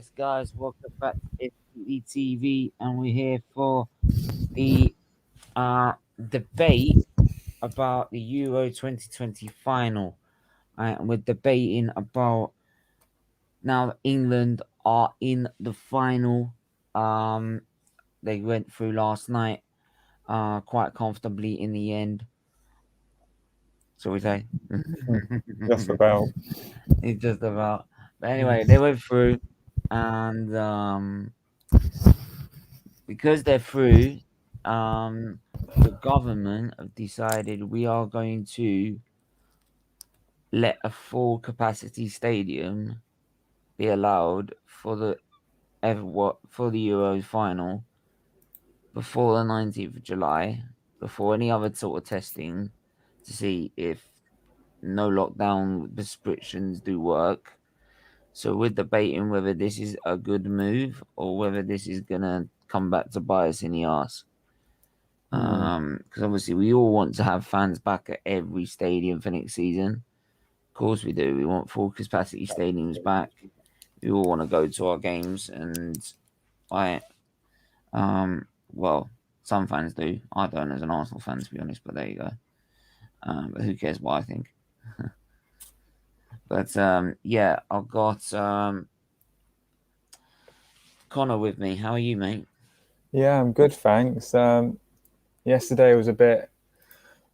Yes, guys, welcome back to SFeatleyTV, and we're here for the debate about the Euro 2020 final. And we're debating about now England are in the final. They went through last night quite comfortably in the end. Shall we say? Just about. It's just about. But anyway, they went through, and because they're through, the government have decided we are going to let a full capacity stadium be allowed for the Euros final before the 19th of July, before any other sort of testing to see if no lockdown restrictions do work. So we're debating whether this is a good move or whether this is gonna come back to bite us in the arse. Because obviously we all want to have fans back at every stadium for next season. Of course we do. We want full capacity stadiums back. We all want to go to our games, and I, well, some fans do. I don't, as an Arsenal fan, to be honest. But there you go. But who cares what I think? But yeah, I've got Connor with me. How are you, mate? Yeah, I'm good, thanks. Yesterday was it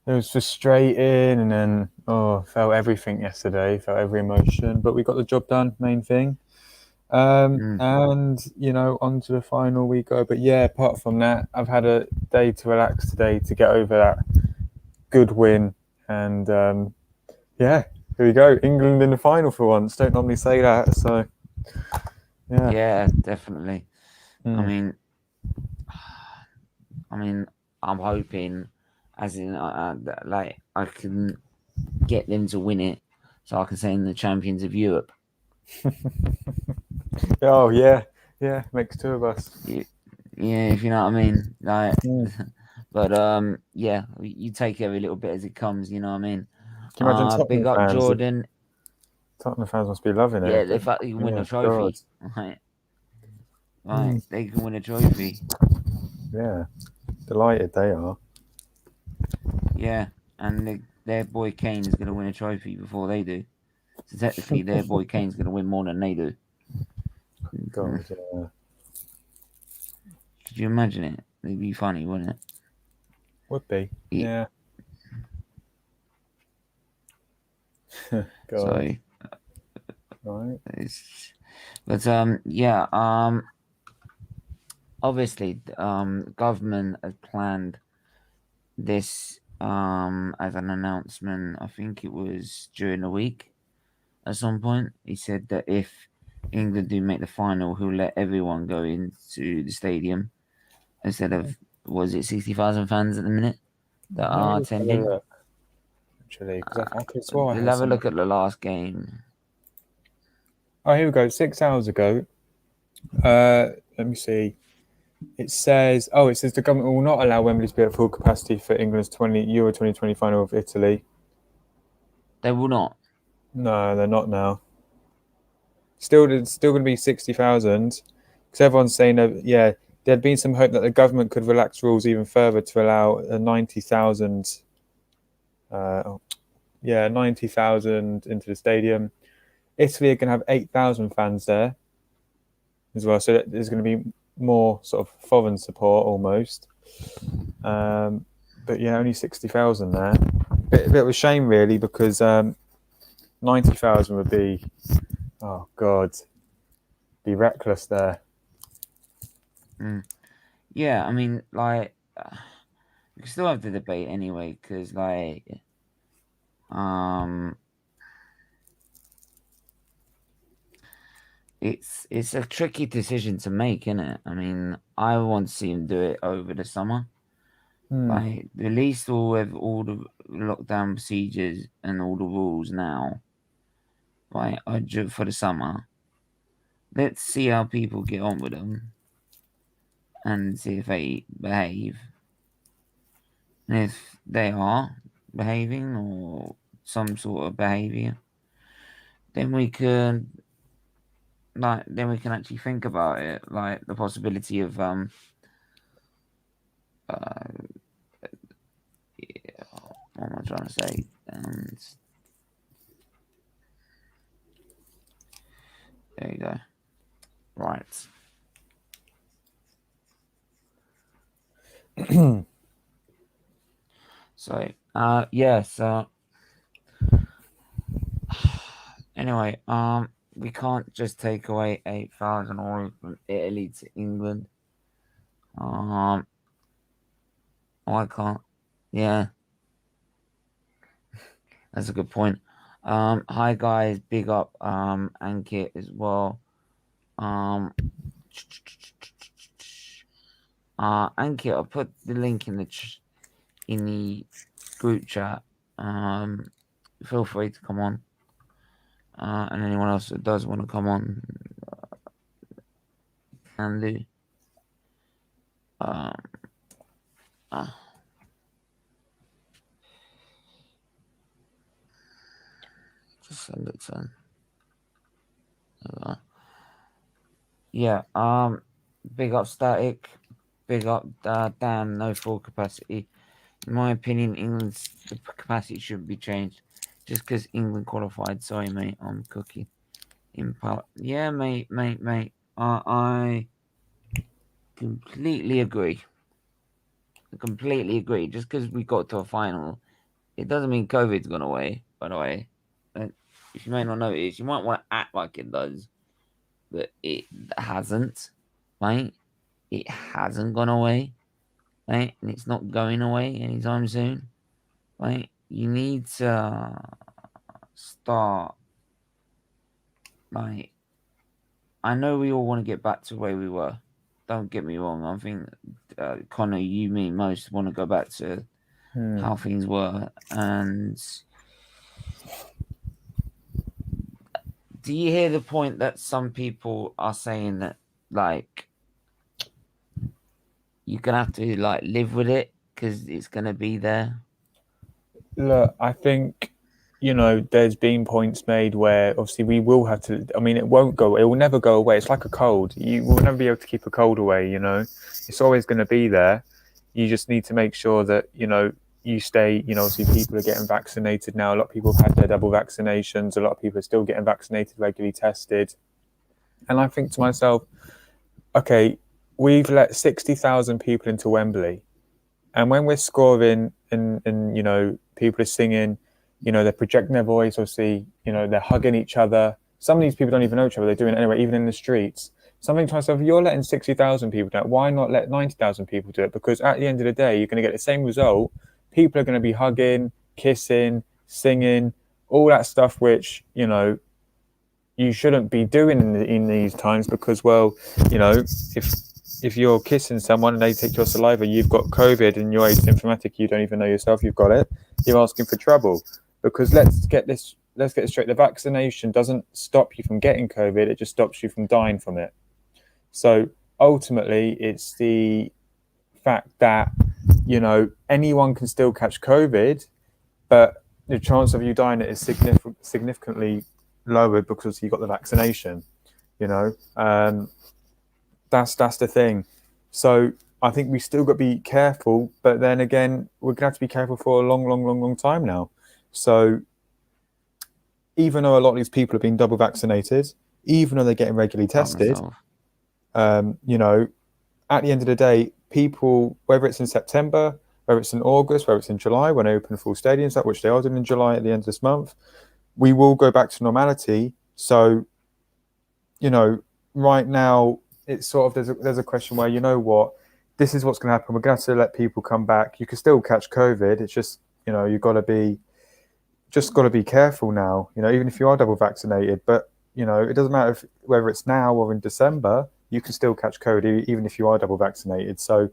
was frustrating, and then felt everything yesterday, felt every emotion, but we got the job done, main thing. And on to the final we go. But yeah, apart from that, I've had a day to relax today to get over that good win, and yeah, here we go, England in the final for once. Don't normally say that, so yeah. Yeah, definitely. I mean, I'm hoping, as in, like I can get them to win it, so I can send the champions of Europe. Oh yeah, makes two of us. Yeah, if you know what I mean. Like, but yeah, you take every little bit as it comes. You know what I mean. Can you imagine Big Tottenham up fans? Jordan. Tottenham fans must be loving Yeah, it. the fact that you can win Yeah, a God. trophy, right? They can win a trophy. Yeah, delighted they are. Yeah, and their boy Kane is going to win a trophy before they do. So technically, their boy Kane's going to win more than they do. God, yeah. Could you imagine it? It'd be funny, wouldn't it? Would be. Yeah. Yeah. God. So, Right. but yeah, obviously, government has planned this as an announcement. I think it was during the week at some point. He said that if England do make the final, he'll let everyone go into the stadium instead of, was it 60,000 fans at the minute that Let me are just have a attending? look, actually, because I could swear I We'll had have a some. look at the last game. Oh, here we go. 6 hours ago. Let me see. It says the government will not allow Wembley to be at full capacity for England's Euro 2020 final with Italy. They will not. No, they're not now. Still going to be 60,000, because everyone's saying that, yeah, there'd been some hope that the government could relax rules even further to allow 90,000. 90,000 into the stadium. Italy are going to have 8,000 fans there as well, so there's going to be more sort of foreign support almost. But yeah, only 60,000 there. Bit of a shame really, because 90,000 would be, oh god, be reckless there. Yeah, I mean, like, we can still have the debate anyway, because, like, it's a tricky decision to make, isn't it? I mean, I want to see him do it over the summer. Like, release all the lockdown procedures and all the rules now, right? For the summer. Let's see how people get on with them, and see if they behave. And if they are behaving or some sort of behavior, then we can like then we can actually think about it, like the possibility of yeah, what am I trying to say? There you go. Right. So yeah, so anyway, we can't just take away 8,000 oil from Italy to England. Why can't? Yeah, that's a good point. Hi guys, big up Ankit as well. Ankit, I'll put the link in the group chat. Feel free to come on. And anyone else that does want to come on can do. Um, uh, just send it to. Yeah. Big up Static. Big up. Damn, no full capacity. In my opinion, England's the capacity should be changed. Just because England qualified. Sorry, mate. I'm cooking. Yeah, mate. I completely agree. Just because we got to a final, it doesn't mean COVID's gone away. By the way, if you may not notice, you might want to act like it does, but it hasn't. Right? It hasn't gone away. Right? And it's not going away anytime soon. Right? You need to start. Like, I know we all want to get back to where we were. Don't get me wrong. I think Connor, you, me, most want to go back to how things were. And do you hear the point that some people are saying that, like, you're gonna have to like live with it because it's gonna be there? Look, I think, there's been points made where obviously we will have to. I mean, it will never go away. It's like a cold. You will never be able to keep a cold away. It's always going to be there. You just need to make sure that you stay. Obviously people are getting vaccinated now. A lot of people have had their double vaccinations. A lot of people are still getting vaccinated, regularly tested. And I think to myself, okay, we've let 60,000 people into Wembley. And when we're scoring and people are singing, they're projecting their voice, obviously, they're hugging each other. Some of these people don't even know each other. They're doing it anyway, even in the streets. Something to myself, you're letting 60,000 people do it. Why not let 90,000 people do it? Because at the end of the day, you're going to get the same result. People are going to be hugging, kissing, singing, all that stuff, which, you shouldn't be doing in these times because, well, if you're kissing someone and they take your saliva, you've got COVID and you're asymptomatic, you don't even know yourself you've got it, you're asking for trouble. Because let's get this straight. The vaccination doesn't stop you from getting COVID, it just stops you from dying from it. So ultimately, it's the fact that, anyone can still catch COVID, but the chance of you dying it is significantly lowered because you got the vaccination. That's the thing. So I think we still got to be careful, but then again, we're gonna have to be careful for a long time now. So even though a lot of these people have been double vaccinated, even though they're getting regularly tested, at the end of the day, people, whether it's in September, whether it's in August, whether it's in July, when they open full stadiums, which they are doing in July at the end of this month, we will go back to normality. So, right now, it's sort of there's a question where, this is what's going to happen. We're going to have to let people come back. You can still catch COVID. It's just you've got to be careful now. Even if you are double vaccinated, but it doesn't matter whether it's now or in December. You can still catch COVID even if you are double vaccinated. So,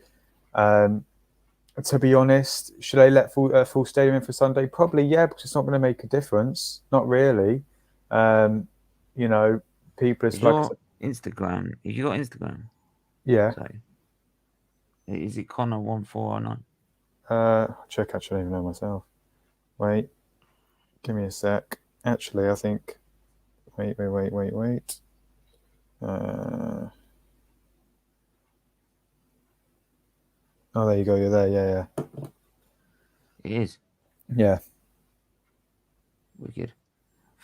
to be honest, should I let full stadium in for Sunday? Probably, yeah, because it's not going to make a difference. Not really. People Is like your Instagram? If you got Instagram, yeah. so is it Connor 1409? Check. Actually, I don't even know myself. Wait, give me a sec. Actually, I think. Wait. Oh, there you go. You're there. Yeah, It is. yeah. Wicked.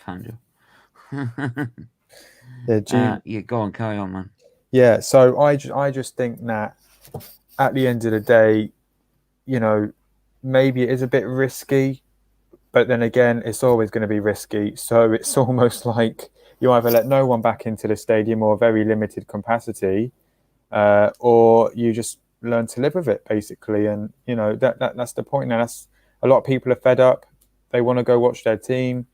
Found you. Yeah, Go on, carry on, man. yeah. So I just think that at the end of the day, maybe it is a bit risky, but then again, it's always going to be risky. So it's almost like you either let no one back into the stadium or very limited capacity, or you just learn to live with it, basically. And that's the point. Now, that's a lot of people are fed up. They want to go watch their team.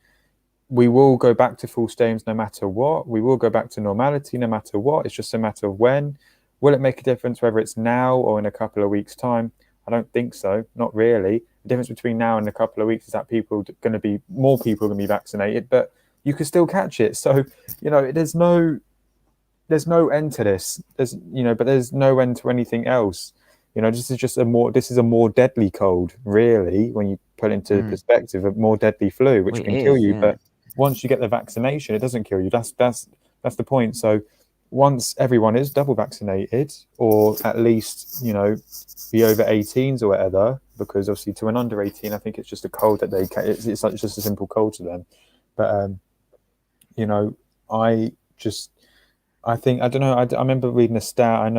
We will go back to full stadiums no matter what. We will go back to normality no matter what. It's just a matter of when. Will it make a difference whether it's now or in a couple of weeks' time? I don't think so. Not really. The difference between now and a couple of weeks is that more people are going to be vaccinated, but you can still catch it. So, there's no end to this. But there's no end to anything else. This is a more deadly cold, really, when you put into perspective, a more deadly flu, which can kill you. Yeah. But once you get the vaccination, it doesn't kill you. That's the point. So once everyone is double vaccinated, or at least be over 18s or whatever, because obviously to an under 18, I think it's just a cold that it's like just a simple cold to them. But I think I don't know. I remember reading a stat. I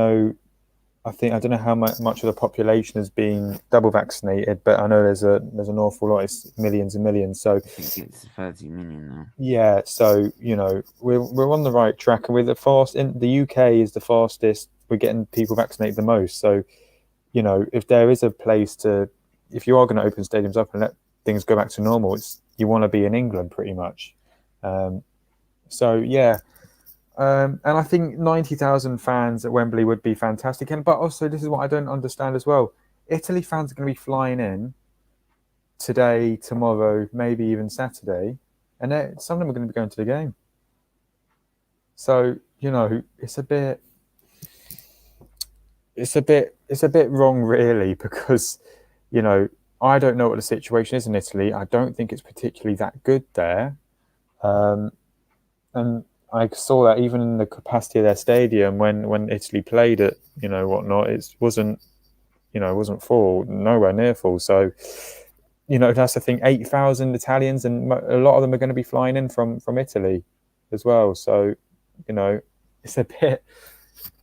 don't know how much of the population has been double vaccinated, but I know there's an awful lot. It's millions and millions. So I think it's 30 million now. yeah. So we're on the right track, and we're in the UK is the fastest. We're getting people vaccinated the most. So if there is a place if you are going to open stadiums up and let things go back to normal, you want to be in England pretty much. So yeah. And I think 90,000 fans at Wembley would be fantastic. But also, this is what I don't understand as well. Italy fans are going to be flying in today, tomorrow, maybe even Saturday, and some of them are going to be going to the game. So it's a bit wrong, really, because I don't know what the situation is in Italy. I don't think it's particularly that good there, and I saw that even in the capacity of their stadium when Italy played it, whatnot, it wasn't full, nowhere near full. So, that's the thing. 8,000 Italians, and a lot of them are going to be flying in from Italy as well. So, it's a bit.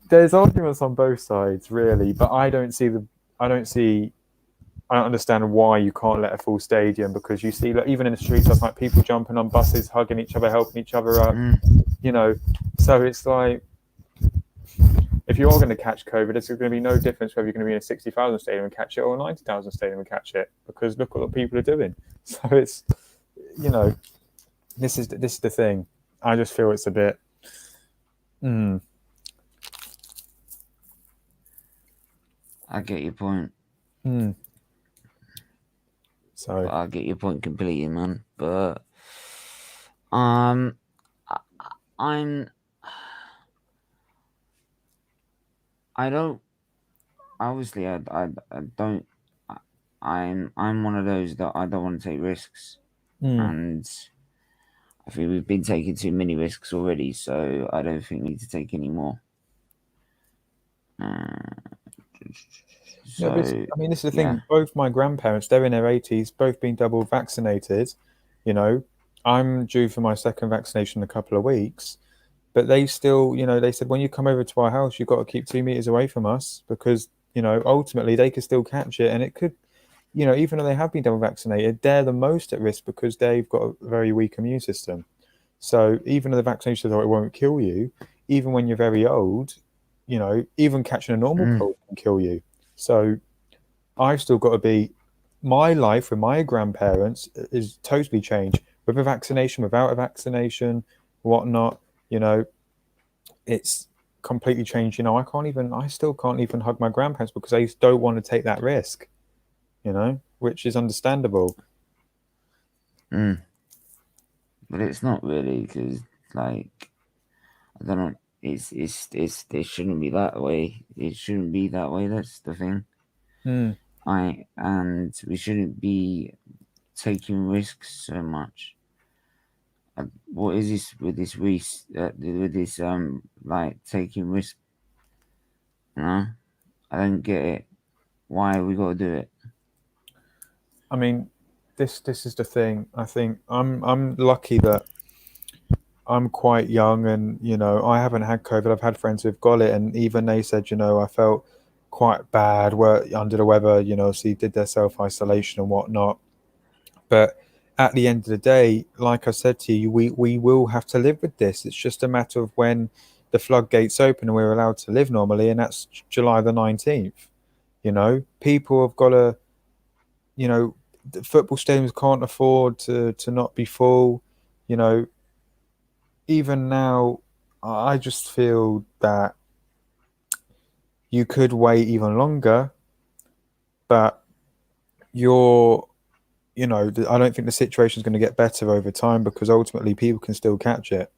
There's arguments on both sides, really, but I don't understand why you can't let a full stadium, because you see, even in the streets, there's like people jumping on buses, hugging each other, helping each other up. So it's like, if you are going to catch COVID, there's going to be no difference whether you're going to be in a 60,000 stadium and catch it or a 90,000 stadium and catch it, because look what people are doing. So it's, this is the thing. I just feel it's a bit. I get your point. So I get your point completely, man. But I don't. Obviously, I don't. I'm one of those that I don't want to take risks, and I think we've been taking too many risks already. So I don't think we need to take any more. So, I mean, this is the thing. Both my grandparents, they're in their 80s, both been double vaccinated. I'm due for my second vaccination in a couple of weeks, but they still, they said, when you come over to our house, you've got to keep 2 meters away from us, because, ultimately they could still catch it. And it could, even though they have been double vaccinated, they're the most at risk because they've got a very weak immune system. So even though the vaccination says, it won't kill you, even when you're very old, even catching a normal cold can kill you. So I've still got to be, my life with my grandparents is totally changed, with a vaccination, without a vaccination, whatnot. It's completely changed. I still can't even hug my grandparents because I don't want to take that risk, which is understandable. But it's not really, because, like, I don't know. It shouldn't be that way. It shouldn't be that way. That's the thing. And we shouldn't be taking risks so much. What is this with this like taking risk? You know, I don't get it. Why we got to do it? I mean, this is the thing. I think I'm lucky that I'm quite young, and I haven't had COVID. I've had friends who've got it, and even they said, I felt quite bad, were under the weather. So you did their self isolation and whatnot. But at the end of the day, like I said to you, we will have to live with this. It's just a matter of when the floodgates open and we're allowed to live normally, and that's July the 19th. People have got to, the football stadiums can't afford to not be full. You know, even now, I just feel that you could wait even longer, but you're, I don't think the situation is going to get better over time because ultimately people can still catch it.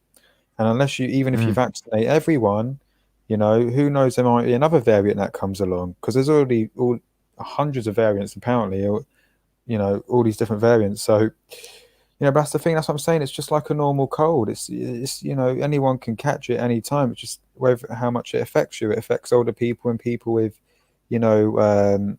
And unless even if you Mm. vaccinate everyone, who knows, there might be another variant that comes along because there's already all hundreds of variants apparently, or, all these different variants. So, but that's the thing. That's what I'm saying. It's just like a normal cold. It's anyone can catch it any time. It's just whether how much it affects you. It affects older people and people with, you know, um,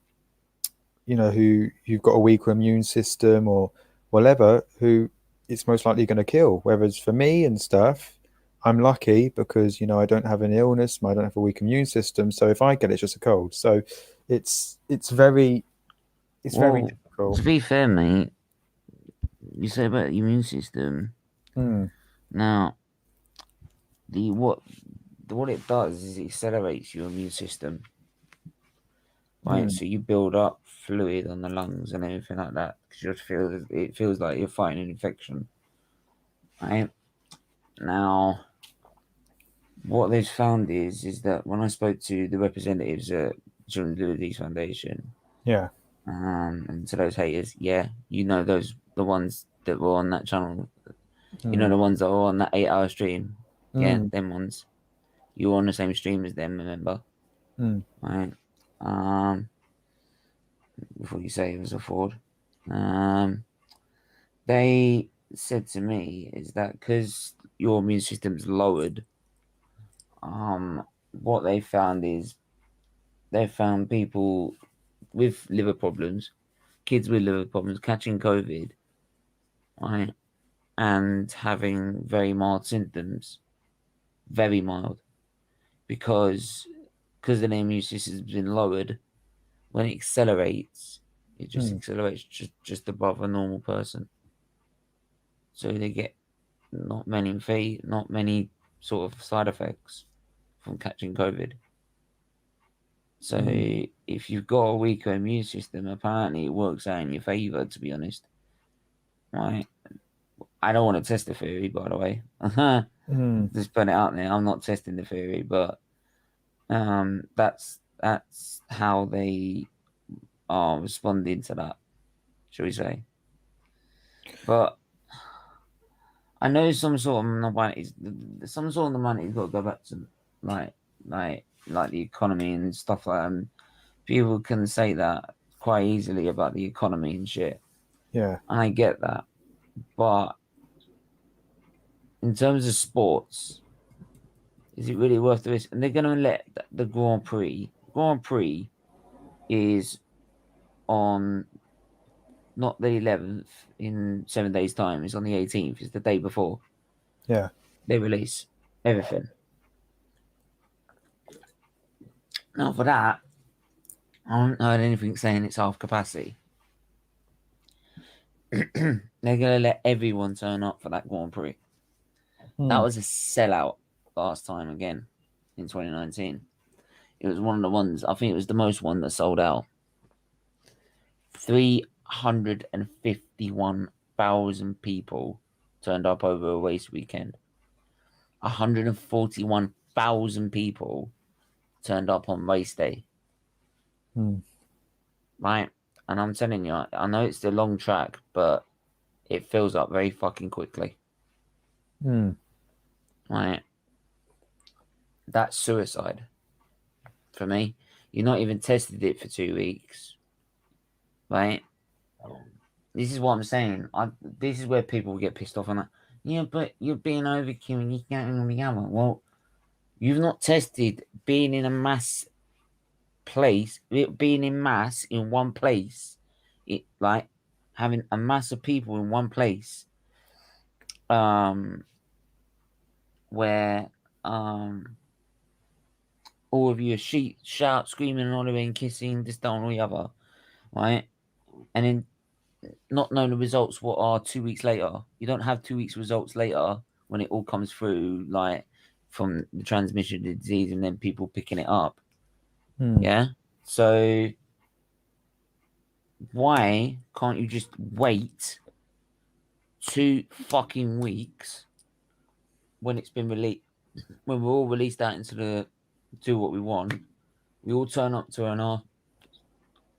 who've got a weaker immune system or whatever, who it's most likely going to kill. Whereas for me and stuff, I'm lucky because I don't have an illness, I don't have a weak immune system. So if I get it, it's just a cold. So it's very very Well, difficult. to be fair, mate, you say about the immune system. Mm, Now, the what it does is it accelerates your immune system, right? mm, So you build up fluid on the lungs and everything like that because it feels like you're fighting an infection, right? Now, what they've found is that when I spoke to the representatives at Children's Liberties Foundation, yeah. and to those haters, yeah, the ones that were on that channel, Mm, the ones that were on that 8 hour stream, yeah, mm, them ones. You were on the same stream as them, remember? mm, Right. Um, before you say it was a fraud. Um, they said to me is that because your immune system's lowered, what they found is they found people with liver problems, kids with liver problems, catching COVID, right, and having very mild symptoms, very mild, because the immune system's been lowered. When it accelerates, it just mm, accelerates just above a normal person. So they get not many sort of side effects from catching COVID. So mm, if you've got a weaker immune system, apparently it works out in your favour. To be honest, right? I don't want to test the theory, by the way. mm, Just put it out there. I'm not testing the theory, but that's how they are responding to that, shall we say? But I know some sort of the money's got to go back to like like the economy and stuff like that. And people can say that quite easily about the economy and shit, yeah. and I get that. But in terms of sports, is it really worth the risk? And they're going to let the Grand Prix. Grand Prix is on not the 11th in 7 days' time. It's on the 18th. It's the day before Yeah. they release everything. Now for that, I haven't heard anything saying it's half capacity. They're going to let everyone turn up for that Grand Prix. That Mm, was a sellout last time again in 2019. It was one of the ones, I think it was the most one that sold out. 351,000 people turned up over a race weekend. 141,000 people turned up on race day, mm, right? And I'm telling you, I know it's the long track, but it fills up very fucking quickly, mm, right? That's suicide for me. You're not even tested it for 2 weeks, right? This is what I'm saying. This is where people get pissed off on that. Yeah, but you're being overkill and you can't on the other. Well, you've not tested being in a mass place, being in mass in one place, like having a mass of people in one place, where all of you are shout, screaming, and all and kissing, this, that, and all the other, right? And then not knowing the results what are 2 weeks later. You don't have 2 weeks results later when it all comes through, like from the transmission of the disease and then people picking it up. Yeah. So why can't you just wait 2 fucking weeks when it's been released, when we're all released out into the do what we want? We all turn up to an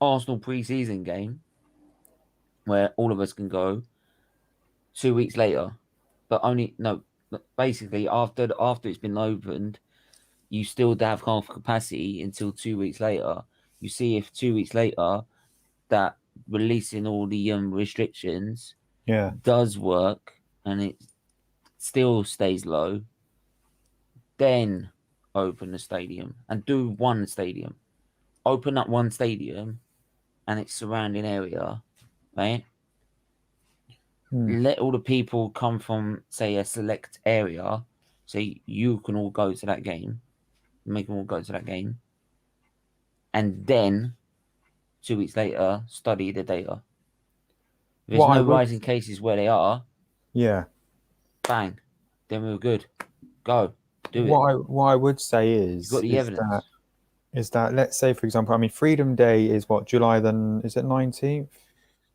Arsenal pre-season game where all of us can go 2 weeks later, but basically after it's been opened, you still have half capacity until 2 weeks later. You see if 2 weeks later that releasing all the restrictions does work and it still stays low, then open the stadium and do one stadium. Open up one stadium and its surrounding area, right? Let all the people come from, say, a select area, so you can all go to that game, make them all go to that game, and then 2 weeks later, study the data. If there's no rising cases where they are, bang, then we're good. Go, do it. What I would say is, You've got the evidence. Is that, let's say, for example, I mean, Freedom Day is what, July, then, is it 19th?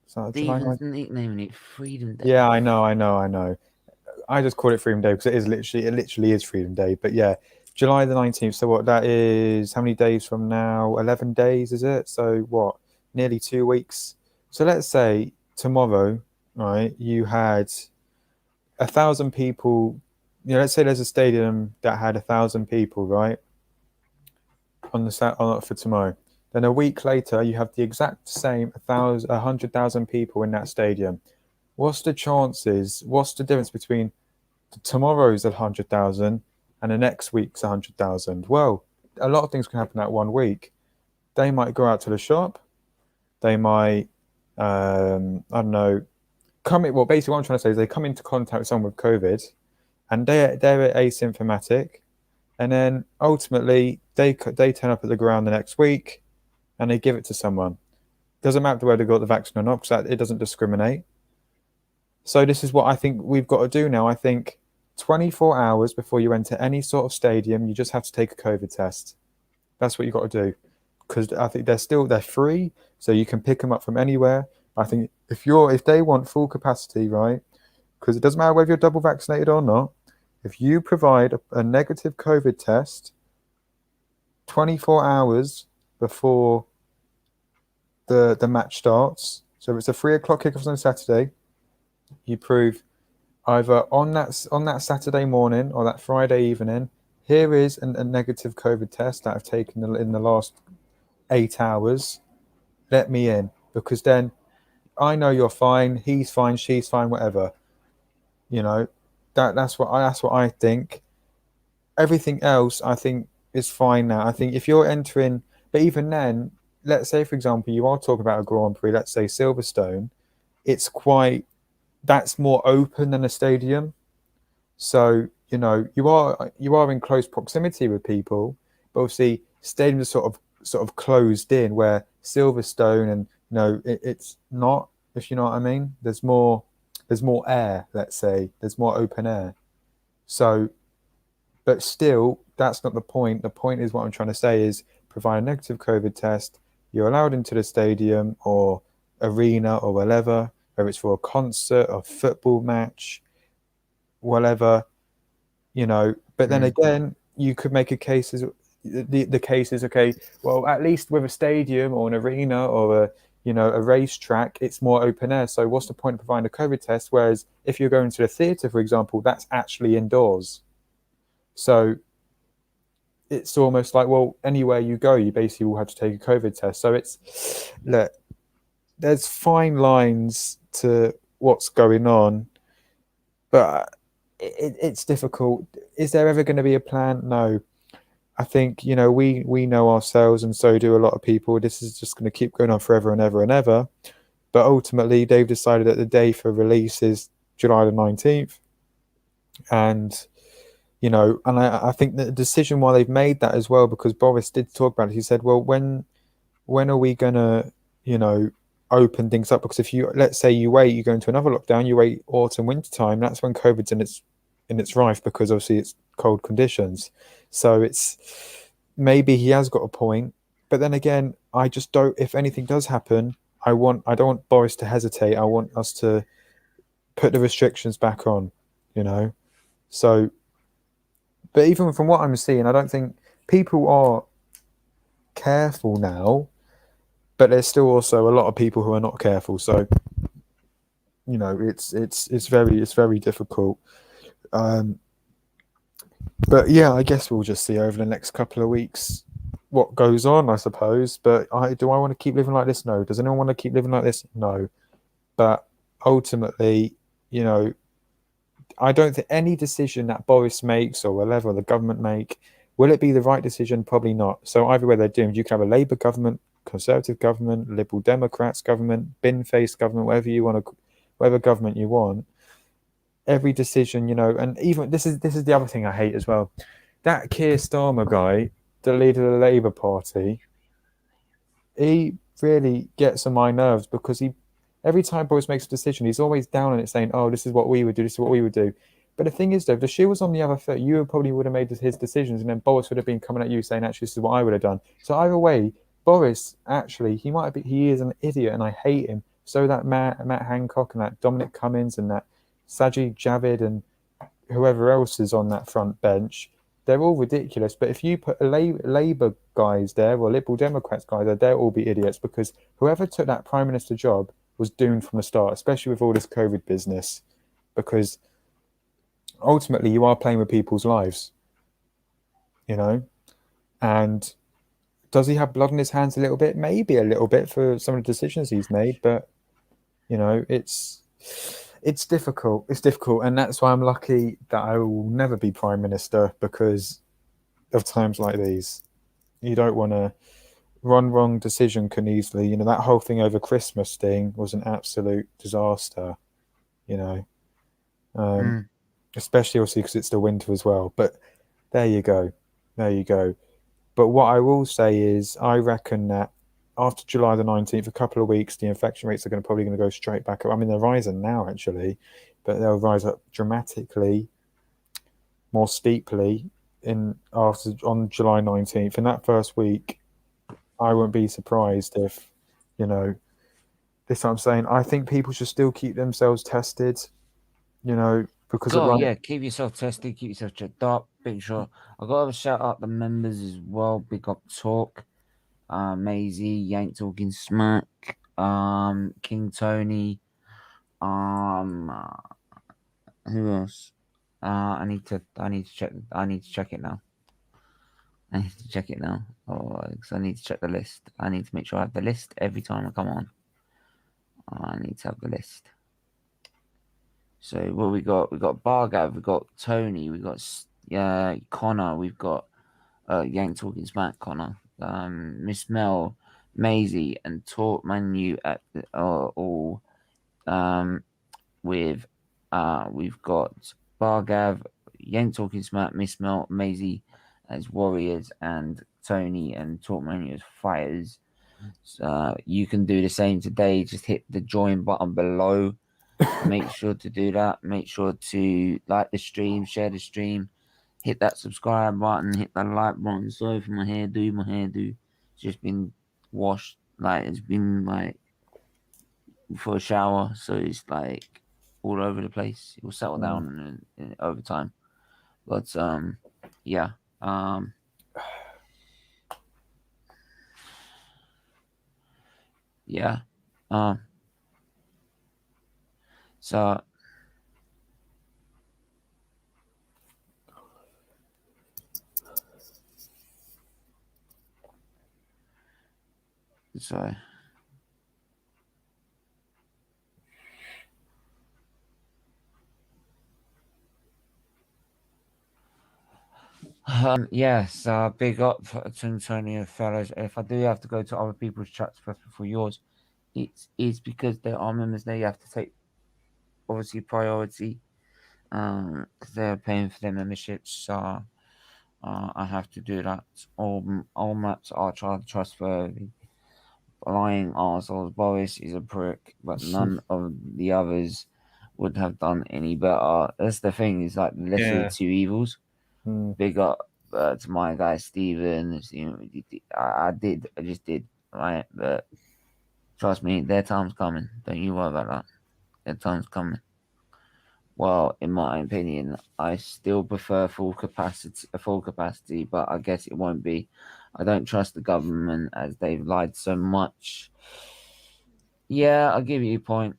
Steven's nicknaming it Freedom Day. Yeah, I know. I just call it Freedom Day because it literally is Freedom Day. But yeah, July the 19th. So what, that is how many days from now? 11 days, is it? So what, nearly 2 weeks. So let's say tomorrow, right, you had 1,000 people. You know, let's say there's a stadium that had 1,000 people, right, for tomorrow. Then a week later, you have the exact same 100,000 people in that stadium. What's the chances? What's the difference between tomorrow's 100,000 and the next week's 100,000? Well, a lot of things can happen that 1 week. They might go out to the shop. They might, I don't know, well, basically what I'm trying to say is they come into contact with someone with COVID and they're asymptomatic. And then ultimately they turn up at the ground the next week and they give it to someone. Doesn't matter whether they got the vaccine or not, because it doesn't discriminate. So this is what I think we've got to do now. I think 24 hours before you enter any sort of stadium, you just have to take a COVID test. That's what you've got to do. Because I think they're free, so you can pick them up from anywhere. I think if they want full capacity, right, because it doesn't matter whether you're double vaccinated or not, if you provide a negative COVID test 24 hours before the match starts, so if it's a 3 o'clock kickoff on Saturday, you prove either on that Saturday morning or that Friday evening, here is a negative COVID test that I've taken in the last 8 hours. Let me in, because then I know you're fine, he's fine, she's fine, whatever. You know, that's what I think. Everything else, I think, is fine now. I think if you're entering, but even then, let's say, for example, you are talking about a Grand Prix, let's say Silverstone, that's more open than a stadium. So, you know, you are in close proximity with people, but obviously stadiums are sort of closed in, where Silverstone and, you know, it's not, if you know what I mean. There's more air, let's say. There's more open air. So, but still, that's not the point. The point is, what I'm trying to say is, provide a negative COVID test. You're allowed into the stadium or arena or whatever, whether it's for a concert or football match, whatever, you know. But then again, you could make a case as the case is, okay, well, at least with a stadium or an arena or a racetrack, it's more open air. So what's the point of providing a COVID test? Whereas if you're going to the theatre, for example, that's actually indoors. So it's almost like, well, anywhere you go, you basically will have to take a COVID test. So there's fine lines to what's going on, but it's difficult. Is there ever going to be a plan? No. I think, you know, we know ourselves, and so do a lot of people. This is just going to keep going on forever and ever and ever. But ultimately, they've decided that the day for release is July the 19th. And, you know, and I think the decision why they've made that as well, because Boris did talk about it. He said, well, when are we going to, you know, open things up? Because if you, let's say you wait, you go into another lockdown, you wait autumn, winter time, that's when COVID's in its rife, because obviously it's cold conditions. So it's, maybe he has got a point. But then again, I just don't, if anything does happen, I don't want Boris to hesitate. I want us to put the restrictions back on, you know. So, but even from what I'm seeing, I don't think people are careful now, but there's still also a lot of people who are not careful. So, you know, it's very difficult. But yeah, I guess we'll just see over the next couple of weeks what goes on, I suppose. But do I want to keep living like this? No. Does anyone want to keep living like this? No. But ultimately, you know, I don't think any decision that Boris makes or whatever the government make, will it be the right decision? Probably not. So either way they're doomed. You can have a Labour government, Conservative government, Liberal Democrats government, bin-faced government, whatever government you want. Every decision, you know, and even this is the other thing I hate as well. That Keir Starmer guy, the leader of the Labour Party, he really gets on my nerves, because every time Boris makes a decision, he's always down on it, saying, "Oh, this is what we would do. This is what we would do." But the thing is, though, if the shoe was on the other foot, you probably would have made his decisions, and then Boris would have been coming at you saying, "Actually, this is what I would have done." So either way, Boris actually he is an idiot, and I hate him. So that Matt Hancock and that Dominic Cummings and that Sajid Javid and whoever else is on that front bench, they're all ridiculous. But if you put Labour guys there or Liberal Democrats guys there, they'll all be idiots, because whoever took that Prime Minister job was doomed from the start, especially with all this COVID business, because ultimately you are playing with people's lives, you know. And does he have blood in his hands a little bit? Maybe a little bit for some of the decisions he's made, but, you know, it's difficult. It's difficult, and that's why I'm lucky that I will never be Prime Minister, because of times like these. You don't want to one wrong decision can easily, you know, that whole thing over Christmas thing was an absolute disaster, you know, especially obviously because it's the winter as well. But there you go. But what I will say is, I reckon that after July the 19th, a couple of weeks, the infection rates are probably going to go straight back up. I mean, they're rising now, actually, but they'll rise up dramatically, more steeply on July 19th. In that first week, I wouldn't be surprised if, you know, this is what I'm saying. I think people should still keep themselves tested, you know, because yeah, keep yourself tested, keep yourself checked up. Big sure. I got to shout out the members as well. Big up Talk, Maisie, Yank Talking Smack, King Tony, who else? I need to check it now. I need to check it now. Oh, because I need to check the list. I need to make sure I have the list every time I come on. I need to have the list. So what we got? We got Bargav, we got Tony, we got Connor, we've got Yank Talking Smack Connor, Miss Mel, Maisie, and Taught Manu at all. We've got Bargav, Yank Talking Smack, Miss Mel, Maisie as warriors, and Tony and Taught Manu as fighters. So you can do the same today. Just hit the join button below. Make sure to do that. Make sure to like the stream, share the stream, hit that subscribe button, hit that like button. Sorry for my hairdo. It's just been washed, like it's been like for a shower, so it's like all over the place. It will settle down over time. But yeah. Yeah. So Yes, big up to Antonio, fellas. If I do have to go to other people's chats for yours, it's because there are members there you have to take obviously priority, because they're paying for their memberships. So I have to do that. All maps are trustworthy. Lying arseholes. Boris is a prick, but none of the others would have done any better. That's the thing. Is like the lesser of two evils. Big up to my guy Steven. I just did right, but trust me, their time's coming. Don't you worry about that. Their time's coming. Well, in my opinion, I still prefer full capacity, but I guess it won't be. I don't trust the government as they've lied so much. Yeah, I'll give you a point.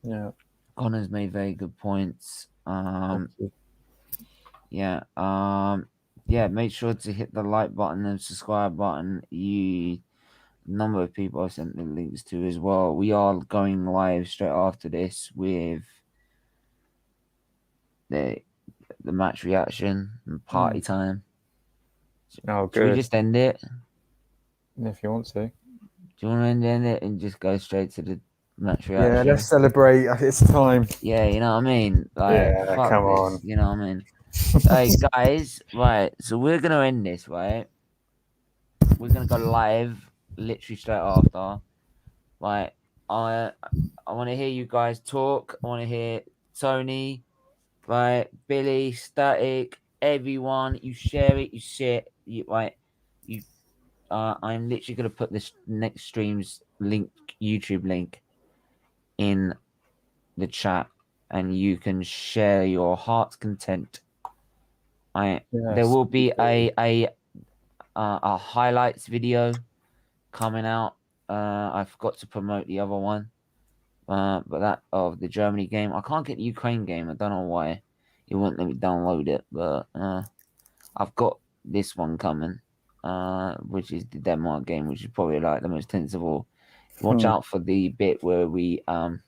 Yeah. Connor's made very good points. Yeah. Make sure to hit the like button and subscribe button. Number of people I've sent the links to as well. We are going live straight after this with the match reaction and party time. Oh, good. Should we just end it? If you want to. Do you want to end it and just go straight to the match reaction? Yeah, let's celebrate. It's time. Yeah, you know what I mean? Like, Yeah, fuck come this, on. you know what I mean? Hey, guys, right, so we're going to end this, right? We're going to go live literally straight after. Right, I want to hear you guys talk. I want to hear Tony, right, Billy, Static, everyone. You share it, you shit, right? I'm literally gonna put this next stream's link, YouTube link, in the chat, and you can share your heart's content. There will be a highlights video coming out. I forgot to promote the other one. But that of the Germany game. I can't get the Ukraine game. I don't know why. It won't let me download it. But I've got this one coming, which is the Denmark game, which is probably like the most tense of all. Watch out for the bit where we moan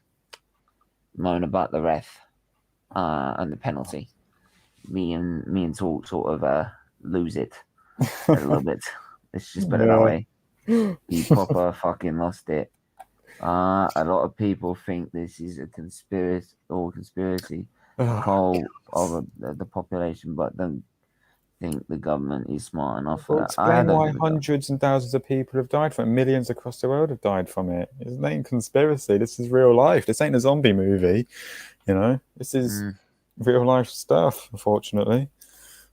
about the ref and the penalty. Me and Talk sort of lose it a little bit. Let's just put it that way. He proper fucking lost it. A lot of people think this is a conspiracy whole of the population, but don't think the government is smart enough for that. Explain why hundreds and thousands of people have died from it. Millions across the world have died from it. It's not a conspiracy. This is real life. This ain't a zombie movie. You know, this is real life stuff, unfortunately.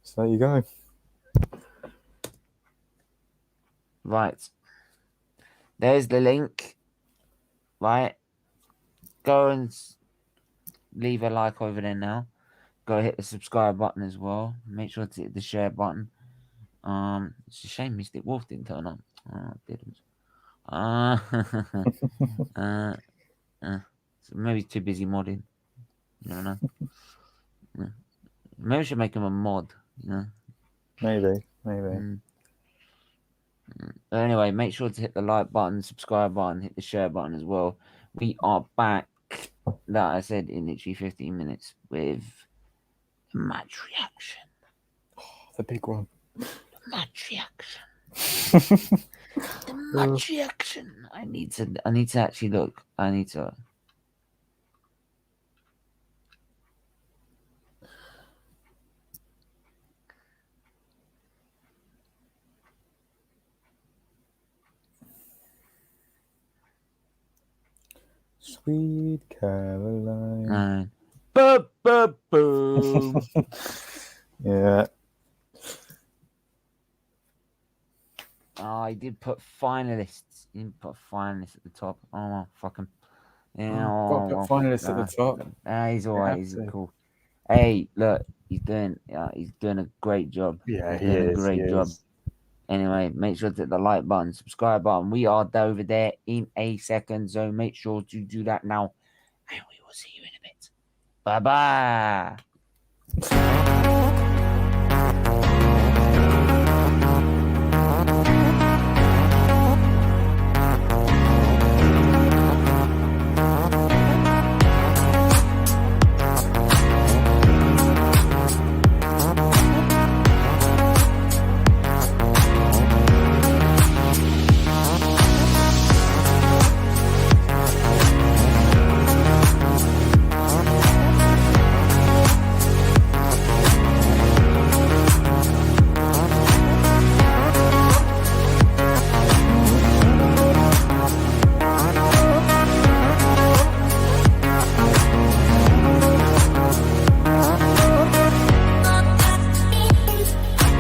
So there you go. Right. There's the link. Right. Go and leave a like over there now. Go hit the subscribe button as well. Make sure to hit the share button. It's a shame Mystic Wolf didn't turn up. Oh, it didn't. So maybe he's too busy modding. You don't know. Maybe we should make him a mod. You know. Maybe. Anyway, make sure to hit the like button, subscribe button, hit the share button as well. We are back, like I said, in literally 15 minutes with the match reaction. Oh, the big one. The match reaction. The match reaction. I need to actually look. I need to. Sweet Caroline. Boom. Yeah. Oh, he did put finalists. He didn't put finalists at the top. Oh, well, fucking. Yeah, finalists at the top. He's alright. He's cool. Hey, look, he's doing a great job. Yeah, he's doing a great job. Anyway, make sure to hit the like button, subscribe button. We are over there in a second, so make sure to do that now. And we will see you in a bit. Bye-bye.